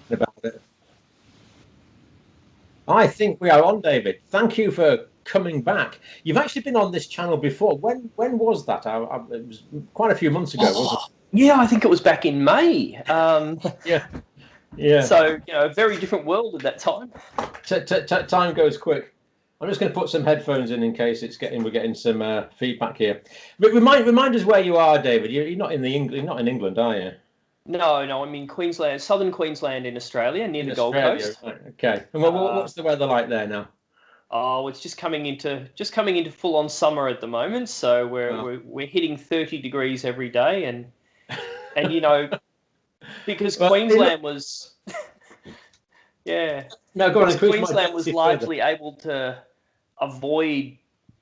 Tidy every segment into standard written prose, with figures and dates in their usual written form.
about it. I think we are on, David. Thank you for coming back. You've actually been on this channel before. When was that? It was quite a few months ago, wasn't it? Yeah, I think it was back in May. Yeah, yeah. So, a very different world at that time. Time goes quick. I'm just going to put some headphones in case we're getting some feedback here. But remind us where you are, David. You're not in England, are you? No, I'm in Queensland, southern Queensland in Australia, near the Gold Coast. Right, okay. And what's the weather like there now? Oh, it's just coming into full-on summer at the moment. So we're hitting 30 degrees every day, and because Queensland was, yeah. No, go on. Queensland was largely able to avoid,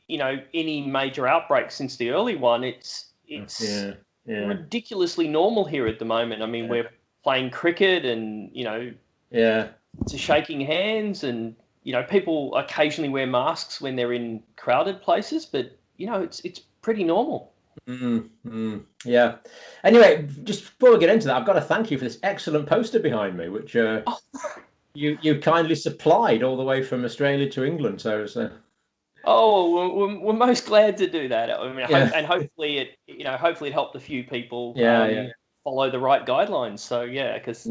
any major outbreaks since the early one. It's ridiculously normal here at the moment. I mean, we're playing cricket, and it's shaking hands, and people occasionally wear masks when they're in crowded places, but it's pretty normal. Yeah. Anyway, just before we get into that, I've got to thank you for this excellent poster behind me, which you kindly supplied all the way from Australia to England. So. Oh, we're most glad to do that. I mean, and hopefully it helped a few people follow the right guidelines. So because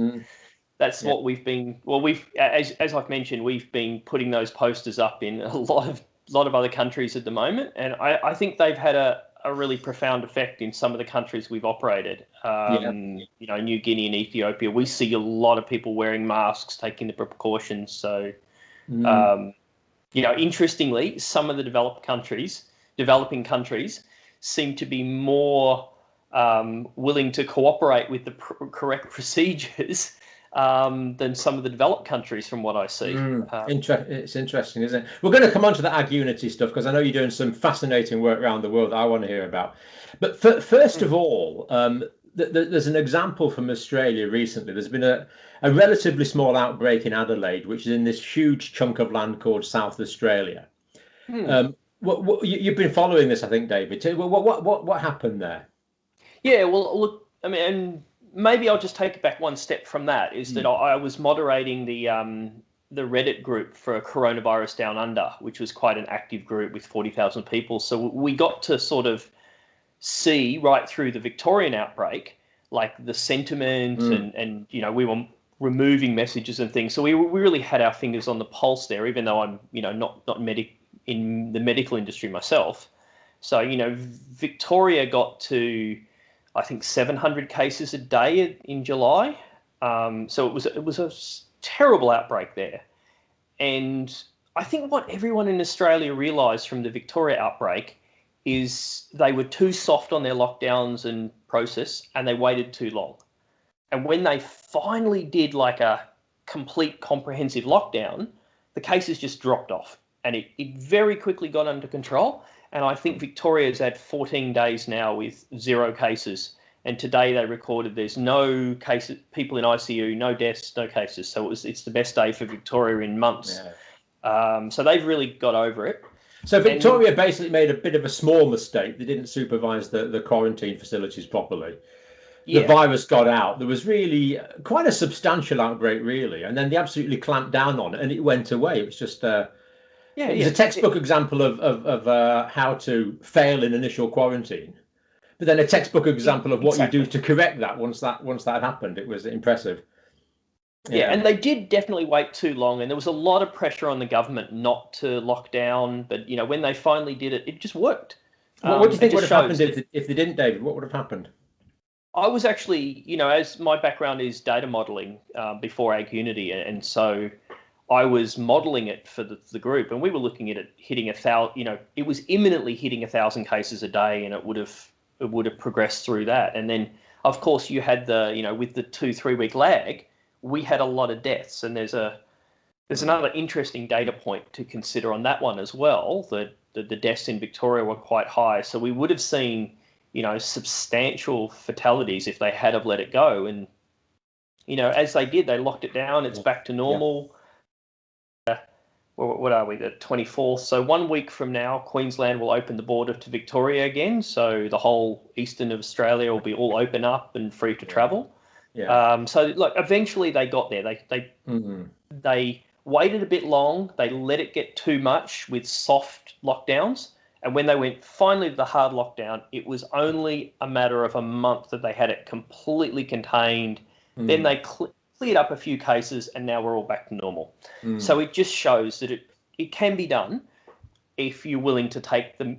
that's what we've been. Well, as I've mentioned, we've been putting those posters up in a lot of other countries at the moment, and I think they've had a really profound effect in some of the countries we've operated. New Guinea and Ethiopia, we see a lot of people wearing masks, taking the precautions. So. Interestingly, some of the developing countries seem to be more willing to cooperate with the correct procedures than some of the developed countries, from what I see. It's interesting, isn't it? We're going to come on to the AgUnity stuff, because I know you're doing some fascinating work around the world that I want to hear about. But first of all, there's an example from Australia recently. There's been a relatively small outbreak in Adelaide, which is in this huge chunk of land called South Australia. You've been following this, I think, David. What happened there? Yeah, well, look, I mean, and maybe I'll just take it back one step from that. Is that I was moderating the Reddit group for Coronavirus Down Under, which was quite an active group with 40,000 people. So we got to sort of see right through the Victorian outbreak, like the sentiment and we were removing messages and things. So we really had our fingers on the pulse there, even though I'm, not in the medical industry myself. So, Victoria got to, I think, 700 cases a day in July. So it was a terrible outbreak there. And I think what everyone in Australia realised from the Victoria outbreak is they were too soft on their lockdowns and process, and they waited too long. And when they finally did like a complete comprehensive lockdown, the cases just dropped off, and it very quickly got under control. And I think Victoria's had 14 days now with 0 cases. And today they recorded there's no cases, people in ICU, no deaths, no cases. So it's the best day for Victoria in months. So they've really got over it. So Victoria basically made a bit of a small mistake. They didn't supervise the quarantine facilities properly. The virus got out. There was really quite a substantial outbreak, really. And then they absolutely clamped down on it, and it went away. It was just it was a textbook example of how to fail in initial quarantine. But then a textbook example of what you do to correct that once that happened. It was impressive. Yeah, and they did definitely wait too long, and there was a lot of pressure on the government not to lock down. But when they finally did it, it just worked. What do you think would have happened if they didn't, David? What would have happened? I was actually, as my background is data modeling before AgUnity, and so I was modeling it for the group, and we were looking at it hitting 1,000. It was imminently hitting 1,000 cases a day, and it would have progressed through that. And then, of course, you had with the 2-3 week lag, we had a lot of deaths, and there's another interesting data point to consider on that one as well. That the deaths in Victoria were quite high, so we would have seen substantial fatalities if they had have let it go. And as they did, they locked it down. It's back to normal. What are we, the 24th? So 1 week from now, Queensland will open the border to Victoria again. So the whole eastern of Australia will be all open up and free to travel. So like eventually they got there. They waited a bit long. They let it get too much with soft lockdowns. And when they went finally to the hard lockdown, it was only a matter of a month that they had it completely contained. Then they cleared up a few cases, and now we're all back to normal. So it just shows that it can be done if you're willing to take the,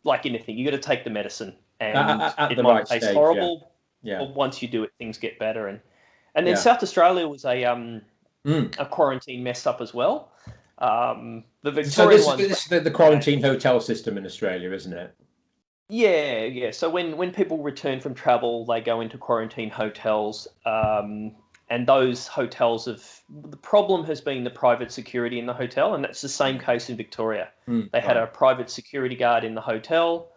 like anything, you got to take the medicine. And it might taste horrible. But once you do it, things get better. And then South Australia was a quarantine mess up as well. The Victorian this is the quarantine hotel system in Australia, isn't it? Yeah. So when people return from travel, they go into quarantine hotels, and those hotels the problem has been the private security in the hotel, and that's the same case in Victoria. They had a private security guard in the hotel.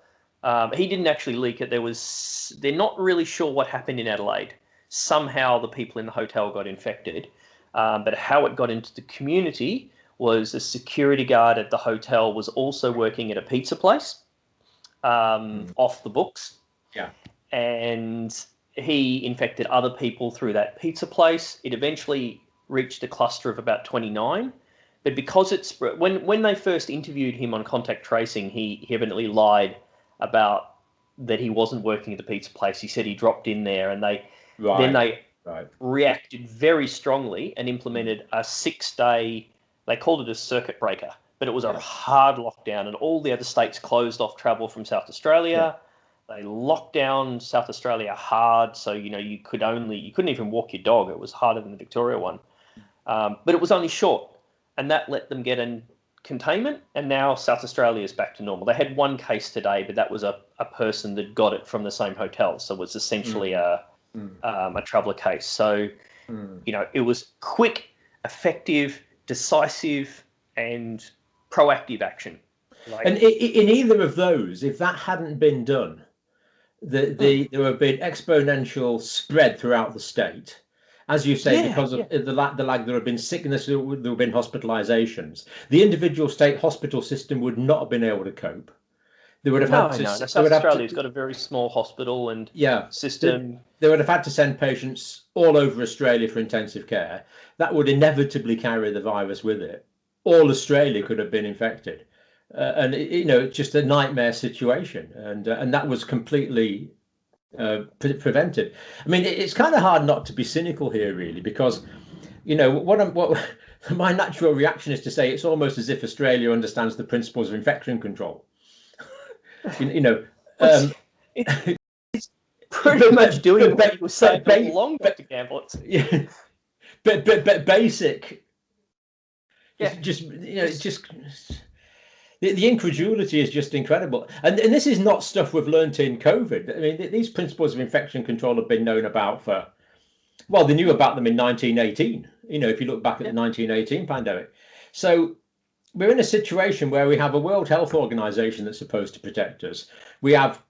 He didn't actually leak it. They're not really sure what happened in Adelaide. Somehow the people in the hotel got infected, but how it got into the community was a security guard at the hotel was also working at a pizza place, off the books. Yeah. And he infected other people through that pizza place. It eventually reached a cluster of about 29. But because when they first interviewed him on contact tracing, he evidently lied about that he wasn't working at the pizza place. He said he dropped in there, and they reacted very strongly and implemented a 6-day, they called it a circuit breaker, but it was a hard lockdown, and all the other states closed off travel from South Australia. They locked down South Australia hard, so you couldn't even walk your dog. It was harder than the Victoria one, but it was only short, and that let them get in containment. And now South Australia is back to normal. They had one case today, but that was a person that got it from the same hotel, so it was essentially a traveller case. So it was quick, effective, decisive, and proactive action. And in either of those, if that hadn't been done, there would have been exponential spread throughout the state, as you say, because of the lag. There have been sickness, there would have been hospitalizations. The individual state hospital system would not have been able to cope. They would have had to. South Australia's got a very small hospital and system. They would have had to send patients all over Australia for intensive care. That would inevitably carry the virus with it. All Australia could have been infected, and it's just a nightmare situation. And that was completely prevented. I mean, it's kind of hard not to be cynical here, really, because what my natural reaction is to say it's almost as if Australia understands the principles of infection control. It's pretty much doing what you were saying all along, Dr. Campbell. But basic. It's just the incredulity is just incredible, and this is not stuff we've learnt in COVID. I mean, these principles of infection control have been known about they knew about them in 1918. If you look back at the 1918 pandemic, so. We're in a situation where we have a World Health Organization that's supposed to protect us. We have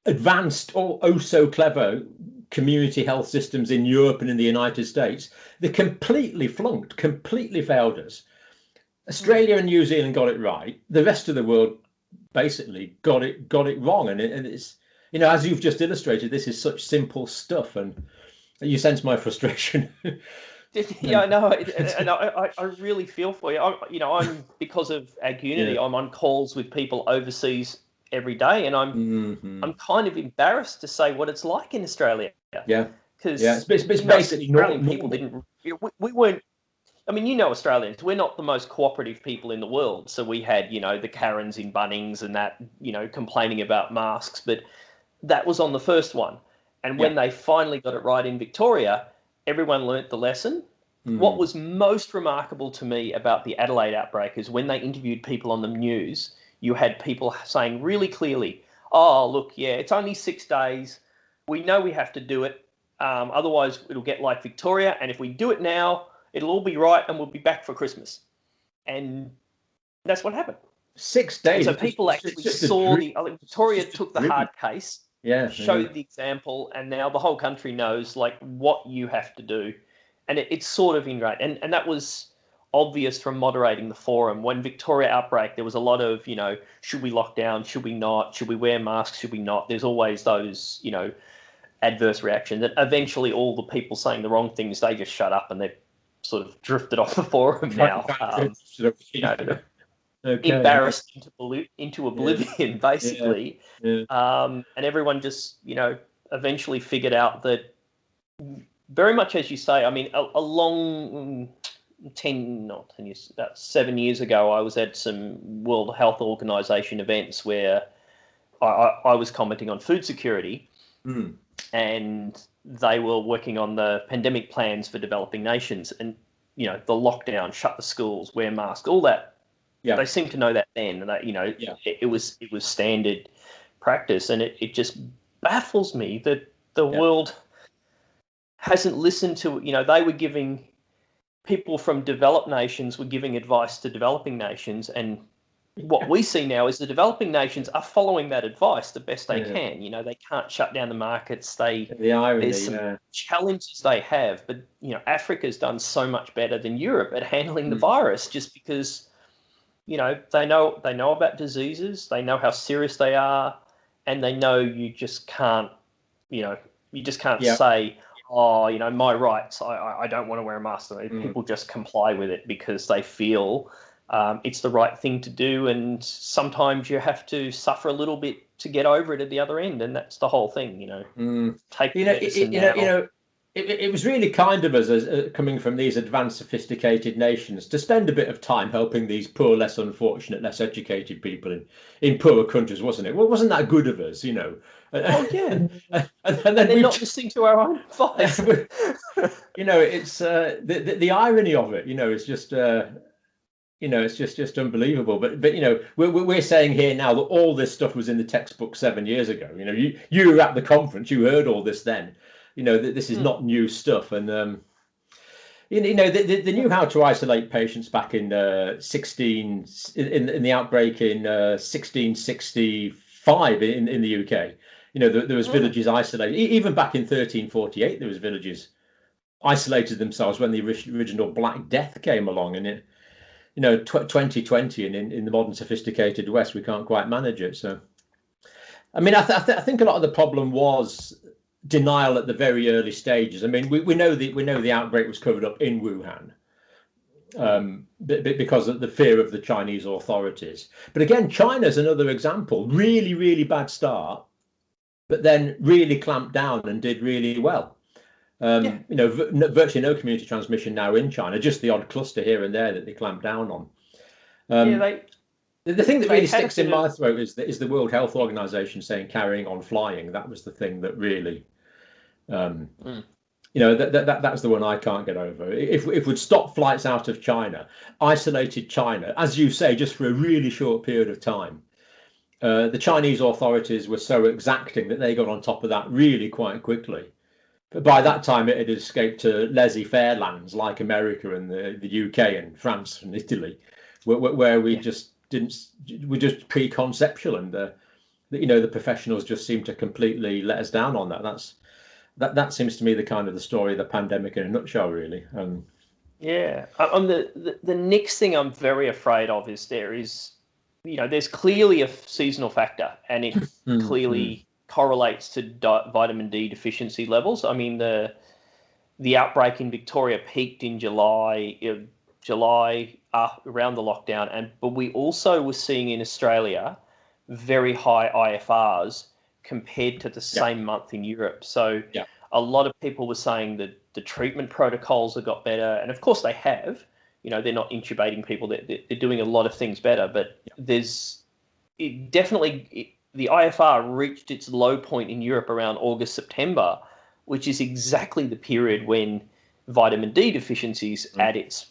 advanced, so clever community health systems in Europe and in the United States. They completely flunked, completely failed us. Australia and New Zealand got it right. The rest of the world basically got it wrong. And it's, as you've just illustrated, this is such simple stuff, and you sense my frustration. Yeah, no, and I really feel for you. I'm because of AgUnity, I'm on calls with people overseas every day, and I'm kind of embarrassed to say what it's like in Australia. Yeah, because it's basically Australian people didn't. We weren't. I mean, Australians, we're not the most cooperative people in the world. So we had, the Karens in Bunnings and that, complaining about masks, but that was on the first one. And when they finally got it right in Victoria, everyone learnt the lesson. What was most remarkable to me about the Adelaide outbreak is when they interviewed people on the news, you had people saying really clearly, oh, look, it's only 6 days. We know we have to do it. Otherwise, it'll get like Victoria. And if we do it now, it'll all be right and we'll be back for Christmas. And that's what happened. 6 days. And so people actually saw Victoria took the hard case, showed the example, and now the whole country knows what you have to do. And it's sort of ingrained. And that was obvious from moderating the forum. When Victoria outbreak, there was a lot of, should we lock down? Should we not? Should we wear masks? Should we not? There's always those, adverse reaction that eventually all the people saying the wrong things, they just shut up and they've sort of drifted off the forum now. Embarrassed into oblivion, basically. And everyone just, eventually figured out that, very much as you say, I mean, a long 10 years, about 7 years ago, I was at some World Health Organization events where I was commenting on food security, and they were working on the pandemic plans for developing nations, and the lockdown, shut the schools, wear masks, all that. Yeah. They seemed to know that then, and that it was standard practice, and it just baffles me that the world hasn't listened to. They were giving, people from developed nations were giving advice to developing nations, and what we see now is the developing nations are following that advice the best they can. They can't shut down the markets. There's some challenges they have, but Africa's done so much better than Europe at handling the virus, just because they know about diseases, they know how serious they are, and they know you just can't say, oh, my rights, I don't want to wear a mask. People just comply with it because they feel it's the right thing to do, and sometimes you have to suffer a little bit to get over it at the other end, and that's the whole thing. Take the medicine now. It was really kind of us, as coming from these advanced, sophisticated nations, to spend a bit of time helping these poor, less unfortunate, less educated people in poorer countries, wasn't it? Well, wasn't that good of us, Oh yeah, and then they're not listening to our own advice. It's the irony of it. It's just. It's just unbelievable. But we're saying here now that all this stuff was in the textbook 7 years ago. You were at the conference, you heard all this then. This is not new stuff. And they knew how to isolate patients back in in the outbreak in 1665 in the UK. There was villages isolated. Even back in 1348, there was villages isolated themselves when the original Black Death came along, and it. 2020 and in the modern sophisticated West, we can't quite manage it. So, I mean, I think a lot of the problem was denial at the very early stages. I mean, we know the outbreak was covered up in Wuhan because of the fear of the Chinese authorities. But again, China's another example. Really, really bad start, but then really clamped down and did really well. Virtually no community transmission now in China, just the odd cluster here and there that they clamp down on. The thing that really sticks in my throat is the World Health Organization saying carrying on flying. That was the thing that really, that's the one I can't get over. If we'd stopped flights out of China, isolated China, as you say, just for a really short period of time, the Chinese authorities were so exacting that they got on top of that really quite quickly. But by that time, it had escaped to laissez-faire lands like America and the UK and France and Italy, where we just we're just preconceptual, and the professionals just seem to completely let us down on that. That seems to me the kind of the story of the pandemic in a nutshell, really. The next thing I'm very afraid of is there's clearly a seasonal factor, and it clearly correlates to vitamin D deficiency levels. I mean, the outbreak in Victoria peaked in July around the lockdown, but we also were seeing in Australia very high IFRs compared to the same month in Europe. So a lot of people were saying that the treatment protocols have got better, and of course they have. They're not intubating people; they're doing a lot of things better. But the IFR reached its low point in Europe around August, September, which is exactly the period when vitamin D deficiency is at its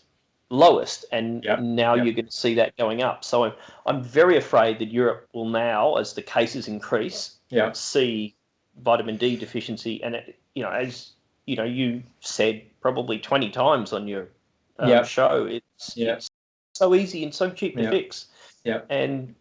lowest. And now you're going to see that going up. So I'm very afraid that Europe will now, as the cases increase, see vitamin D deficiency. And, as you said probably 20 times on your show, it's so easy and so cheap to fix. And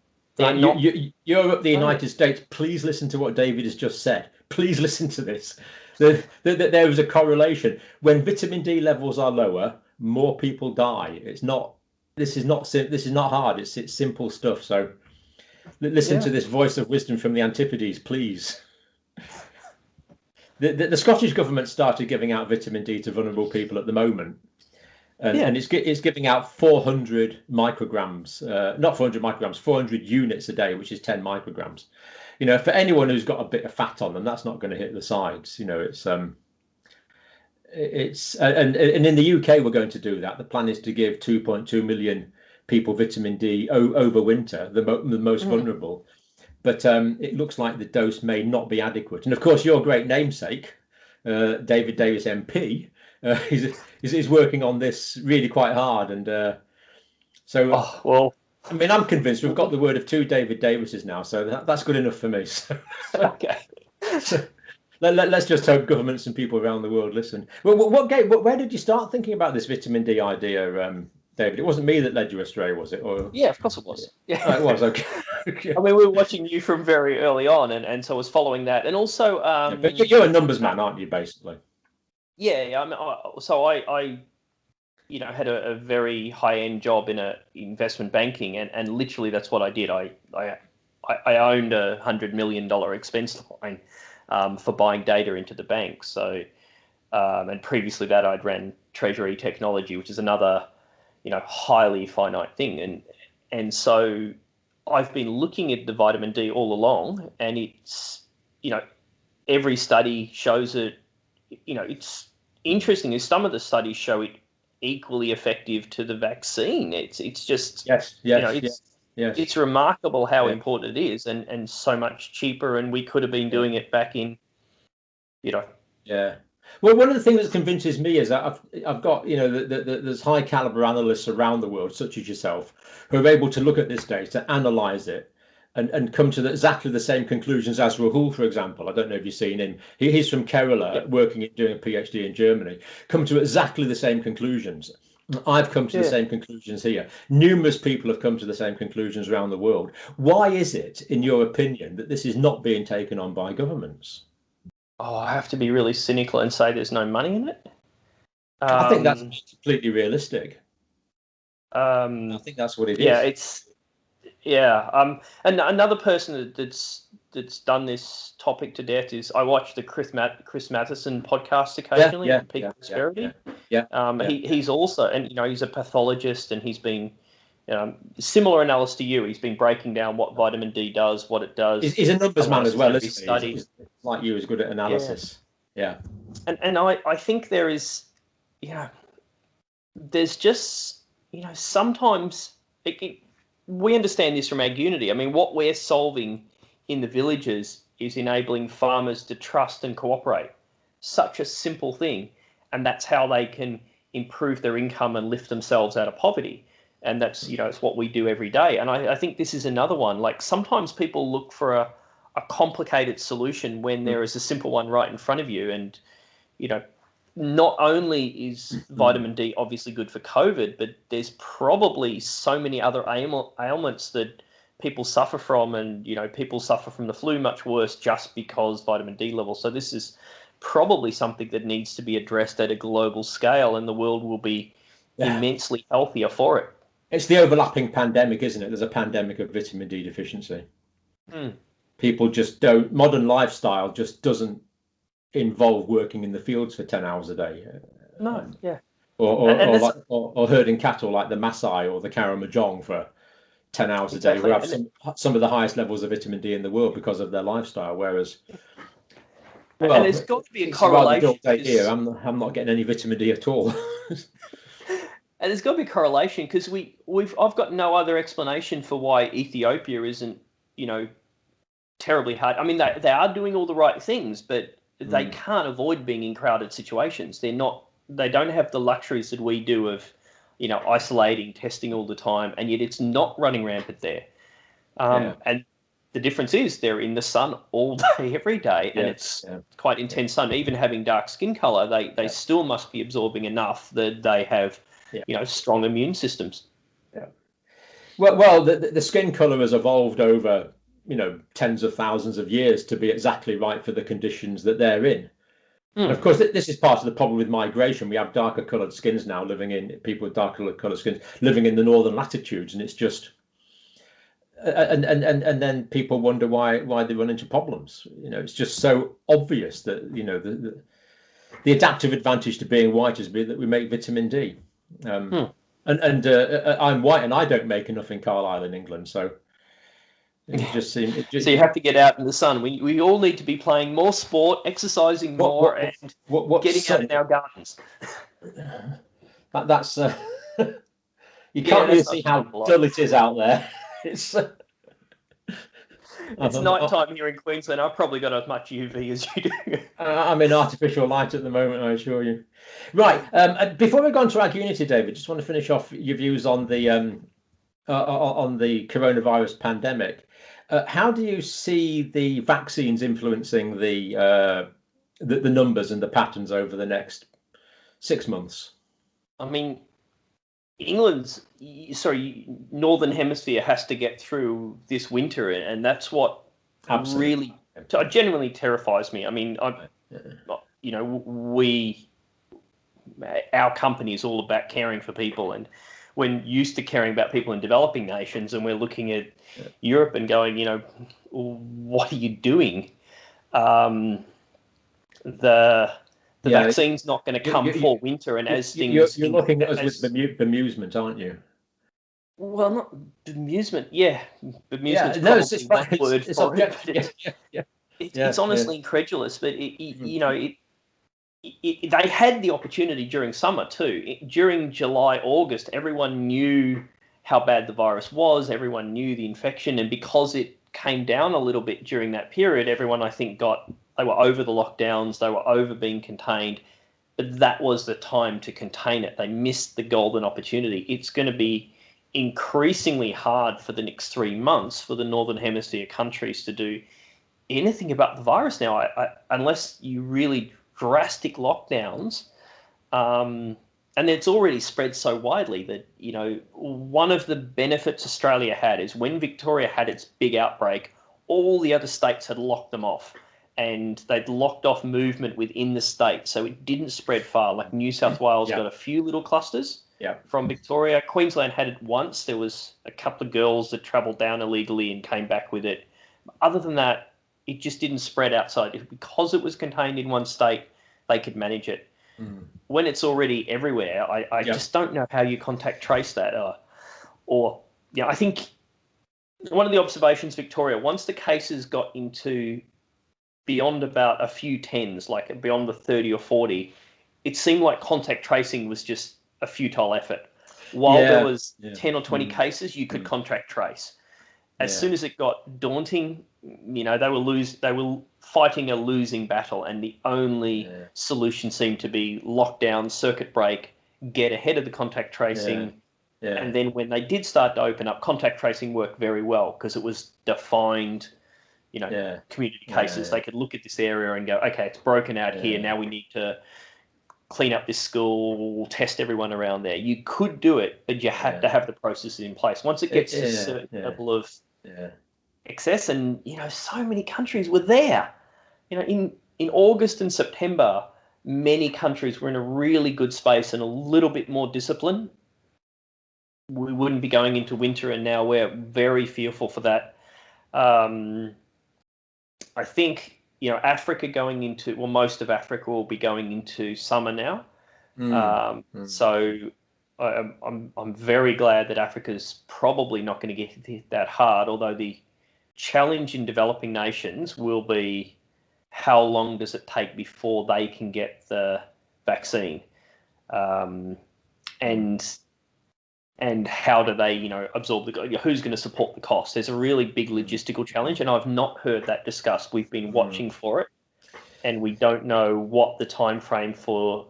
Europe, the United States, please listen to what David has just said. Please listen to this. There was a correlation. When vitamin D levels are lower, more people die. This is not hard. It's simple stuff. So listen to this voice of wisdom from the Antipodes, please. the Scottish government started giving out vitamin D to vulnerable people at the moment. And it's giving out 400 micrograms, not 400 micrograms, 400 units a day, which is 10 micrograms. For anyone who's got a bit of fat on them, that's not going to hit the sides. It's and in the UK we're going to do that. The plan is to give 2.2 million people vitamin D over winter, the most vulnerable. But it looks like the dose may not be adequate. And of course, your great namesake, David Davies MP, is working on this really quite hard. And I mean, I'm convinced we've got the word of 2 David Davises now, so that's good enough for me. So, okay. So let's just hope governments and people around the world listen. Well, where did you start thinking about this vitamin D idea, David? It wasn't me that led you astray, was it? Or... Yeah, of course it was. Yeah, it was. Okay. I mean, we were watching you from very early on, and so I was following that, and also. But you're a numbers man, aren't you? Basically. Yeah. I mean, I had a very high-end job in investment banking, and literally that's what I did. I owned $100 million expense line for buying data into the bank. So, and previously that I'd ran treasury technology, which is another, highly finite thing. And so I've been looking at the vitamin D all along, and it's, every study shows it. It's interesting is some of the studies show it equally effective to the vaccine. It's just it's remarkable how important it is, and so much cheaper, and we could have been doing it back in Well, one of the things that convinces me is that I've got there's high caliber analysts around the world such as yourself who are able to look at this data, analyze it, and come to exactly the same conclusions as Rahul, for example. I don't know if you've seen him. He's from Kerala, doing a PhD in Germany, come to exactly the same conclusions. I've come to the same conclusions here. Numerous people have come to the same conclusions around the world. Why is it, in your opinion, that this is not being taken on by governments? Oh, I have to be really cynical and say there's no money in it. I think that's completely realistic. I think that's what it is. And another person that's done this topic to death is, I watch the Chris Matheson podcast occasionally, Peak Prosperity. He's also, and he's a pathologist, and he's been similar analysis to you. He's been breaking down what vitamin D does, what it does. He's a numbers man as well, isn't he? He's like you, is good at analysis. And I think there is, there's just, sometimes we understand this from AgUnity. I mean, what we're solving in the villages is enabling farmers to trust and cooperate. Such a simple thing. And that's how they can improve their income and lift themselves out of poverty. And that's, it's what we do every day. And I think this is another one. Like, sometimes people look for a complicated solution when there is a simple one right in front of you. And, not only is vitamin D obviously good for COVID, but there's probably so many other ailments that people suffer from, and people suffer from the flu much worse just because vitamin D levels. So this is probably something that needs to be addressed at a global scale, and the world will be immensely healthier for it. It's the overlapping pandemic, isn't it? There's a pandemic of vitamin D deficiency. People just don't. Modern lifestyle just doesn't involve working in the fields for 10 hours a day. Or herding cattle like the Maasai or the Karamojong for 10 hours a day, who have some of the highest levels of vitamin D in the world because of their lifestyle. Whereas, and there's got to be a correlation. Here, I'm not getting any vitamin D at all. And there's got to be a correlation, because I've got no other explanation for why Ethiopia isn't, terribly hard. I mean, they are doing all the right things, but they can't avoid being in crowded situations. They don't have the luxuries that we do of, isolating, testing all the time, and yet it's not running rampant there. And the difference is they're in the sun all day, every day, and it's quite intense sun. Even having dark skin color, they still must be absorbing enough that they have, strong immune systems. Well, the skin color has evolved over, tens of thousands of years to be exactly right for the conditions that they're in. And of course, this is part of the problem with migration. We have darker coloured skins now, people with darker coloured skins living in the northern latitudes, and it's just, and then people wonder why they run into problems. It's just so obvious that the adaptive advantage to being white has been that we make vitamin D. And I'm white and I don't make enough in Carlisle in England, so it just seems. So you have to get out in the sun. We all need to be playing more sport, exercising more, and getting out in our gardens. That's you can't really see how dull it is out there. It's nighttime here in Queensland. I've probably got as much UV as you do. I'm in artificial light at the moment, I assure you. Right. Before we go on to AgUnity, David, just want to finish off your views on the coronavirus pandemic. How do you see the vaccines influencing the numbers and the patterns over the next 6 months? I mean, Northern Hemisphere has to get through this winter, and that's what really genuinely terrifies me. I mean, our company is all about caring for people, and we're used to caring about people in developing nations, and we're looking at Europe and going, what are you doing? The vaccine's not going to come for winter, and as things... You're looking at us with bemusement, aren't you? Well, not bemusement. Yeah, bemusement's probably one word for it. It's honestly incredulous, but they had the opportunity during summer too. During July, August, everyone knew how bad the virus was. Everyone knew the infection, and because it came down a little bit during that period, everyone, I think, they were over the lockdowns. They were over being contained, but that was the time to contain it. They missed the golden opportunity. It's going to be increasingly hard for the next 3 months for the Northern Hemisphere countries to do anything about the virus now, unless you really drastic lockdowns. And it's already spread so widely that, one of the benefits Australia had is when Victoria had its big outbreak, all the other states had locked them off, and they'd locked off movement within the state. So it didn't spread far. Like New South Wales got a few little clusters from Victoria. Queensland had it once. There was a couple of girls that travelled down illegally and came back with it. Other than that, it just didn't spread outside. Because it was contained in one state, they could manage it. When it's already everywhere, I just don't know how you contact trace that. I think one of the observations, Victoria, once the cases got into beyond about a few tens, like beyond the 30 or 40, it seemed like contact tracing was just a futile effort. While there was 10 or 20 cases, you could contact trace. As soon as it got daunting, they were fighting a losing battle, and the only solution seemed to be lockdown, circuit break, get ahead of the contact tracing. And then when they did start to open up, contact tracing worked very well because it was defined, community cases. They could look at this area and go, okay, it's broken out here. Now we need to clean up this school, test everyone around there. You could do it, but you had to have the processes in place. Once it gets to a certain level of excess, and so many countries were there. In August and September, many countries were in a really good space and a little bit more discipline. We wouldn't be going into winter, and now we're very fearful for that. I think Africa most of Africa will be going into summer now. So I'm very glad that Africa's probably not going to get hit that hard, although the challenge in developing nations will be how long does it take before they can get the vaccine, and how do they absorb who's going to support the cost. There's a really big logistical challenge, and I've not heard that discussed. We've been watching for it, and we don't know what the time frame for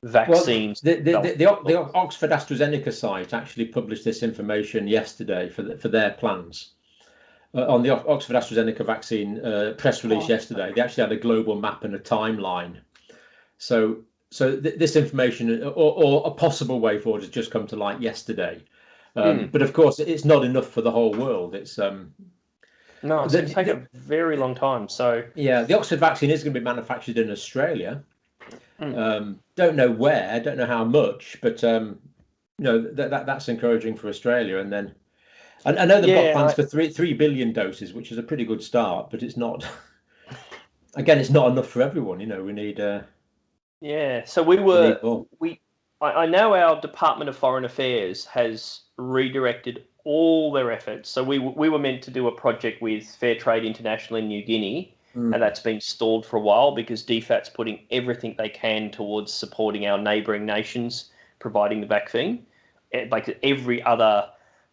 vaccines. Well, the Oxford AstraZeneca site actually published this information yesterday for their plans. On the Oxford AstraZeneca vaccine press release yesterday, they actually had a global map and a timeline. So this information or a possible way forward has just come to light yesterday. But of course, it's not enough for the whole world. It's no, it's going to take a very long time. So the Oxford vaccine is going to be manufactured in Australia. Don't know where, don't know how much, but that's encouraging for Australia. And then I know they've got plans for 3 billion doses, which is a pretty good start, but it's not. Again, it's not enough for everyone. We need. Yeah. So I know our Department of Foreign Affairs has redirected all their efforts. So we were meant to do a project with Fair Trade International in New Guinea, and that's been stalled for a while because DFAT's putting everything they can towards supporting our neighbouring nations providing the vaccine. Like every other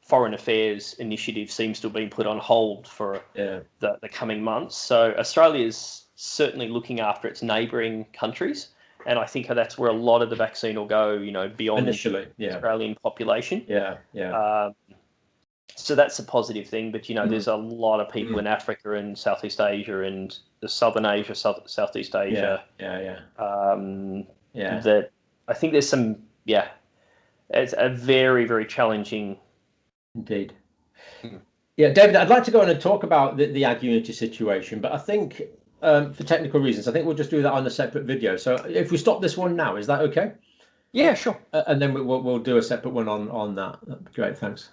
foreign affairs initiative seems to have been put on hold for the coming months. So Australia's certainly looking after its neighbouring countries. And I think that's where a lot of the vaccine will go, beyond initially, the Australian population. Yeah. So that's a positive thing. But, there's a lot of people in Africa and Southeast Asia and the Southern Asia, Southeast Asia. That I think there's some, it's a very, very challenging. Indeed. Yeah, David, I'd like to go on and talk about the AgUnity situation, but I think for technical reasons, I think we'll just do that on a separate video. So if we stop this one now, is that okay? Yeah, sure. And then we'll do a separate one on that. That'd be great. Thanks.